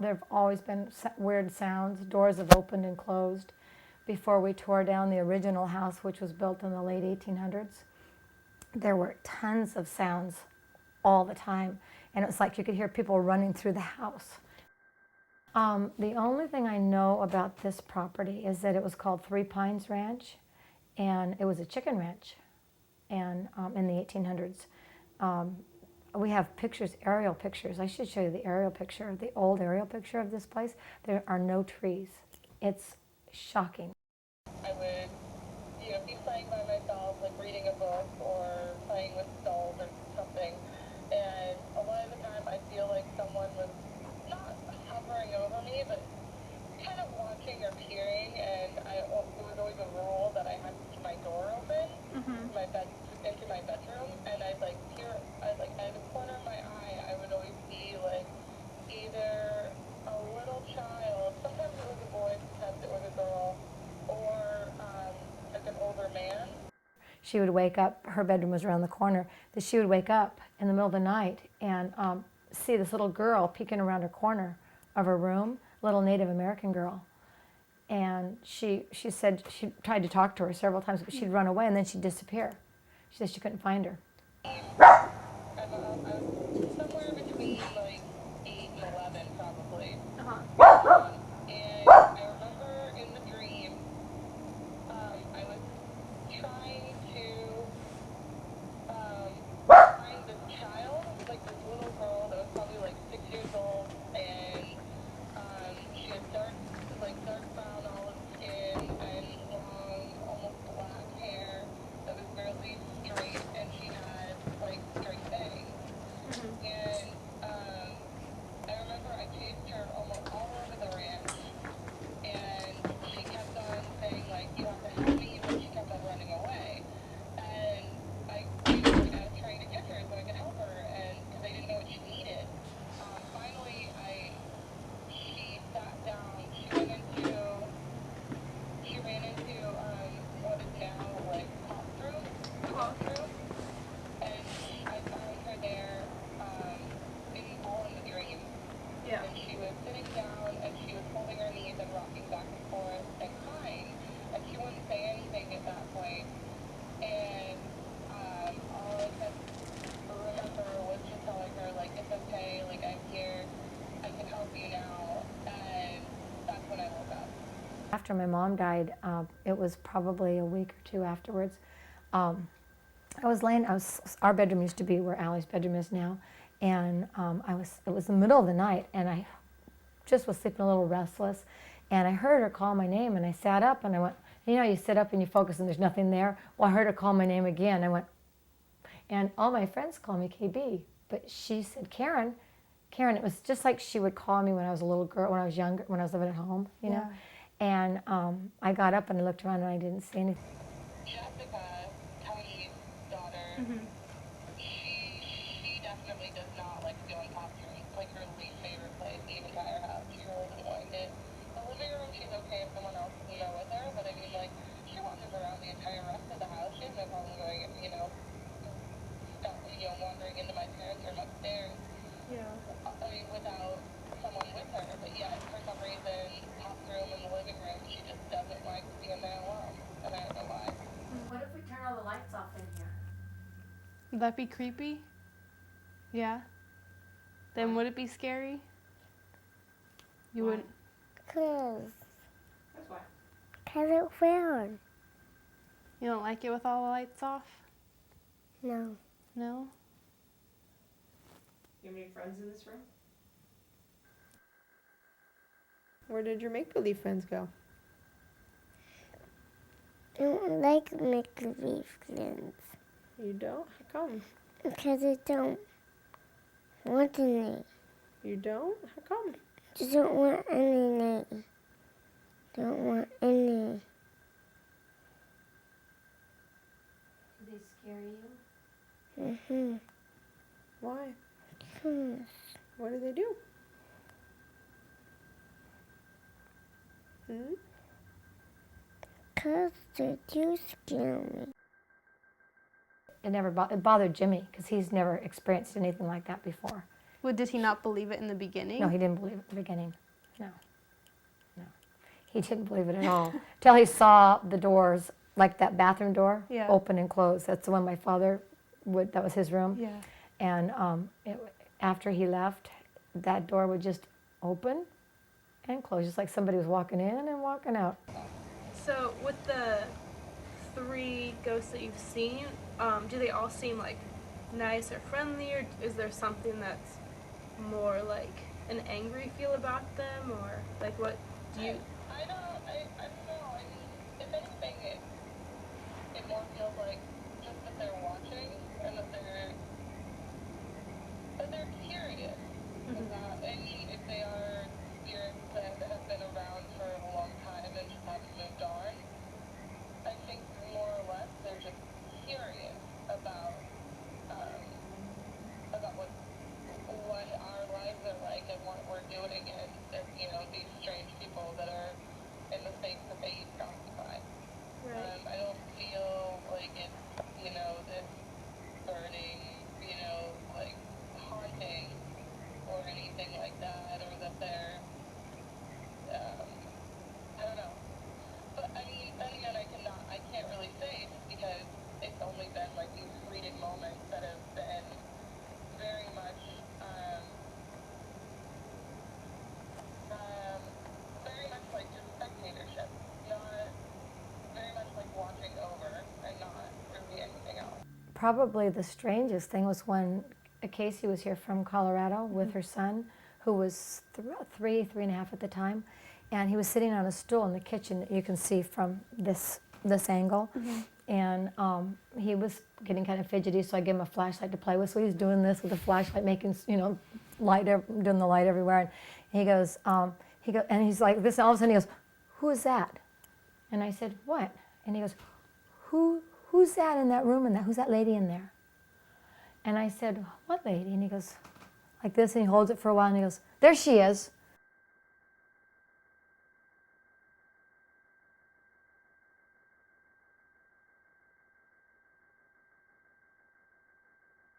There have always been weird sounds. Doors have opened and closed. Before we tore down the original house, which was built in the late 1800s, there were tons of sounds all the time. And it was like you could hear people running through the house. The only thing I know about this property is that it was called Three Pines Ranch, and it was a chicken ranch, and in the 1800s. We have pictures, aerial pictures. I should show you the aerial picture, the old aerial picture of this place. There are no trees. It's shocking. I would, be playing by myself, like reading a book or playing with dolls or something. And a lot of the time I feel like someone was not hovering over me, but kind of watching or peering. And there was always a rule that I had to keep my door open into my bedroom. And I'd like peer, out of the corner of my eye, I would always see like either a little child, sometimes it was a boy, sometimes it was a girl, or like an older man. She would wake up, her bedroom was around the corner, that she would wake up in the middle of the night and see this little girl peeking around her corner of her room, little Native American girl. And she said she tried to talk to her several times, but she'd run away and then she'd disappear. She said she couldn't find her. I was somewhere between like 8 and 11 probably. And I remember in the dream, I was trying to find this child, like this little girl that was probably like 6 years old, and she had dark brown olive skin and long, almost black hair that was barely straight, and she had like straight bangs. And I remember I chased her almost all over the ranch, and she kept on saying like, "You have to help me," but she kept on running away. And I was trying to get her so I could help her, and because I didn't know what she needed. Finally, she sat down. She ran into what is now like bathroom, and I found her there, all in the dream. Yeah. And she was sitting down, and she was holding her knees and rocking back and forth and crying, and she wouldn't say anything at that point. And all I could remember was just telling her like, "It's okay, like I'm here, I can help you now." And that's when I woke up. After my mom died, it was probably a week or two afterwards. Our bedroom used to be where Allie's bedroom is now, and it was the middle of the night, and I just was sleeping a little restless, and I heard her call my name, and I sat up, and I went, you sit up and you focus and there's nothing there. Well, I heard her call my name again. I went, and all my friends call me KB, but she said, Karen, it was just like she would call me when I was a little girl, when I was younger, when I was living at home, you know. And I got up and I looked around and I didn't see anything. Jessica, Tony's daughter, she definitely does not like to go in classrooms. It's like her least favorite place in the entire house. She really doesn't mind it. The living room, she's okay if someone else is with her, but I mean, like, she wanders around the entire rest of the house. She has no problem going, wandering into my parents' room upstairs. Yeah. I mean, without someone with her, but yet, for some reason, room in the living room, she just doesn't like being there alone, and I don't know why. What if we turn all the lights off in here? Would that be creepy? Yeah. Then would it be scary? You wouldn't? Cause. That's why. Cause it's weird. You don't like it with all the lights off? No. No? You have any friends in this room? Where did your make-believe friends go? I don't like make-believe friends. You don't? How come? Because I don't want any. You don't? How come? I don't want any. Don't want any. Do they scare you? Mm-hmm. Why? Because. What do they do? Hmm? Because they do scare me. It never it bothered Jimmy because he's never experienced anything like that before. Well, did he not believe it in the beginning? No, he didn't believe it at the beginning. No, no. He didn't believe it at all. Till he saw the doors, like that bathroom door, Yeah. open and close. That's the one my father would, that was his room. Yeah. And after he left, that door would just open and close, just like somebody was walking in and walking out. So with the 3 ghosts that you've seen, do they all seem like nice or friendly, or is there something that's more like an angry feel about them, or like what do you? I don't know. I mean, if anything, it more feels like just that they're watching and that they're curious. I mean, if they are spirits that have been around for a long time and just haven't moved on, I think more or less they're just curious about what our lives are like and what we're doing, and you know, these strange people that are in the space that they used to occupy. Right. I don't feel like it's, you know, this burning, you know, like haunting or anything like that, or that they're, I don't know. But I mean, then again, I can't really say just because it's only been like these fleeting moments that have been very much, very much like just spectatorship, not very much like watching over and not really anything else. Probably the strangest thing was when Casey was here from Colorado with her son, who was 3.5 at the time, and he was sitting on a stool in the kitchen that you can see from this angle, and he was getting kind of fidgety, so I gave him a flashlight to play with. So he's doing this with a flashlight, making, you know, doing the light everywhere, and he goes, and he's like this, and all of a sudden he goes, "Who is that?" And I said, "What?" And he goes, Who's that in that room, and who's that lady in there?" And I said, "What lady?" And he goes like this, and he holds it for a while, and he goes, "There she is."